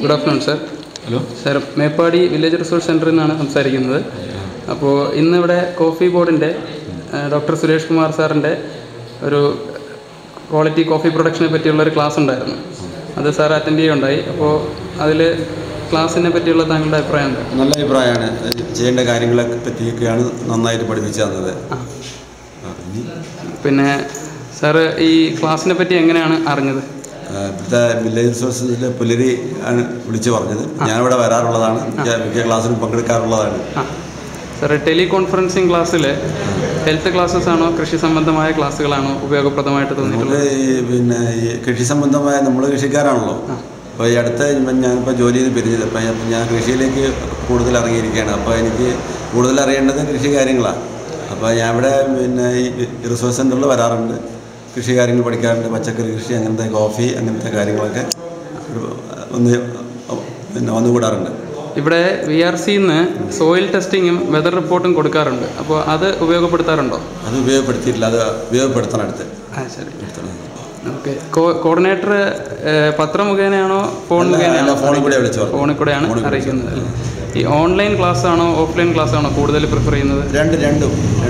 Good afternoon sir. Hello sir, Meppadi village resource സെൻറ്ററിൽ നിന്നാണ് സംസാരിക്കുന്നത്. അപ്പോൾ ഇന്നിവിടെ കോഫി ബോർഡിൻ്റെ ഡോക്ടർ സുരേഷ് കുമാർ സാറിൻ്റെ ഒരു ക്വാളിറ്റി കോഫി പ്രൊഡക്ഷനെ പറ്റിയുള്ളൊരു ക്ലാസ് ഉണ്ടായിരുന്നു. അത് സാർ അറ്റൻഡ് ചെയ്യുകയുണ്ടായി. അപ്പോൾ അതിൽ ക്ലാസ്സിനെ പറ്റിയുള്ള താങ്കളുടെ അഭിപ്രായം എന്താ? നല്ല അഭിപ്രായമാണ്. ചെയ്യേണ്ട കാര്യങ്ങളെ പറ്റിയൊക്കെയാണ് നന്നായിട്ട് പഠിപ്പിച്ചു തന്നത്. പിന്നെ സാറ് ഈ ക്ലാസ്സിനെ പറ്റി എങ്ങനെയാണ് അറിഞ്ഞത്? ഇവിടുത്തെ വില്ലേജ് റിസോഴ്സിൻ്റെ പുലരി ആണ് വിളിച്ചു പറഞ്ഞത്. ഞാനിവിടെ വരാറുള്ളതാണ്, മിക്ക ക്ലാസ്സിലും പങ്കെടുക്കാറുള്ളതാണ്. സാർ, ടെലി കോൺഫറൻസിങ് ക്ലാസ്സിൽ ഹെൽത്ത് ക്ലാസ്സസ് ആണോ കൃഷി സംബന്ധമായ ക്ലാസ്സുകളാണോ ഉപയോഗപ്രദമായിട്ട് തോന്നിയിട്ടുള്ളത്? പിന്നെ ഈ കൃഷി സംബന്ധമായ നമ്മൾ കൃഷിക്കാരാണല്ലോ. അപ്പോൾ ഈ അടുത്ത ഞാനിപ്പോൾ ജോലി ചെയ്ത് പിരിഞ്ഞത്. അപ്പം ഞാൻ കൃഷിയിലേക്ക് കൂടുതൽ ഇറങ്ങിയിരിക്കുകയാണ്. അപ്പോൾ എനിക്ക് കൂടുതൽ അറിയേണ്ടത് കൃഷി കാര്യങ്ങളാണ്. അപ്പോൾ ഞാൻ ഇവിടെ പിന്നെ ഈ റിസോഴ്സ് സെൻ്ററിൽ വരാറുണ്ട്, കൃഷി കാര്യങ്ങൾ പഠിക്കാറുണ്ട്. പച്ചക്കറി കൃഷി, അങ്ങനത്തെ കോഫി, അങ്ങനത്തെ കാര്യങ്ങളൊക്കെ വന്നുകൂടാറുണ്ട്. ഇവിടെ VRCന്ന് സോയിൽ ടെസ്റ്റിങ്ങും വെതർ റിപ്പോർട്ടും കൊടുക്കാറുണ്ട്. അപ്പോൾ അത് ഉപയോഗപ്പെടുത്താറുണ്ടോ? അത് ഉപയോഗപ്പെടുത്തിയിട്ടില്ല, അത് ഉപയോഗപ്പെടുത്തണം അടുത്ത്. ശരി, ഓക്കെ. കോർഡിനേറ്റർ പത്രം മുഖേനയാണോ ഫോൺ മുഖേനയാണോ? ഫോണിൽ കൂടെയാണ് അറിയിക്കുന്നത്. ഈ ഓൺലൈൻ ക്ലാസ് ആണോ ഓഫ്ലൈൻ ക്ലാസ് ആണോ കൂടുതൽ പ്രിഫർ ചെയ്യുന്നത്?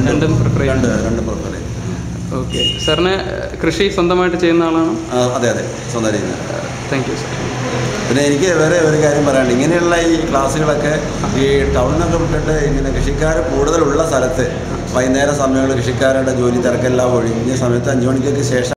രണ്ടും പ്രിഫർ ചെയ്യുന്നത്. ഓക്കെ. സാറിന് കൃഷി സ്വന്തമായിട്ട് ചെയ്യുന്ന ആളാണോ? അതെ, സ്വന്തം ചെയ്യുന്നത്. Thank you sir. പിന്നെ എനിക്ക് വേറെ ഒരു കാര്യം പറയാനുണ്ട്. ഇങ്ങനെയുള്ള ഈ ക്ലാസ്സുകളൊക്കെ ഈ ടൗണിനൊക്കെ വിട്ടിട്ട് ഇങ്ങനെ കൃഷിക്കാർ കൂടുതലുള്ള സ്ഥലത്ത് വൈകുന്നേര സമയങ്ങളിൽ കൃഷിക്കാരുടെ ജോലി തിരക്കെല്ലാം ഒഴിഞ്ഞ സമയത്ത് 5 മണിക്കൊക്കെ ശേഷം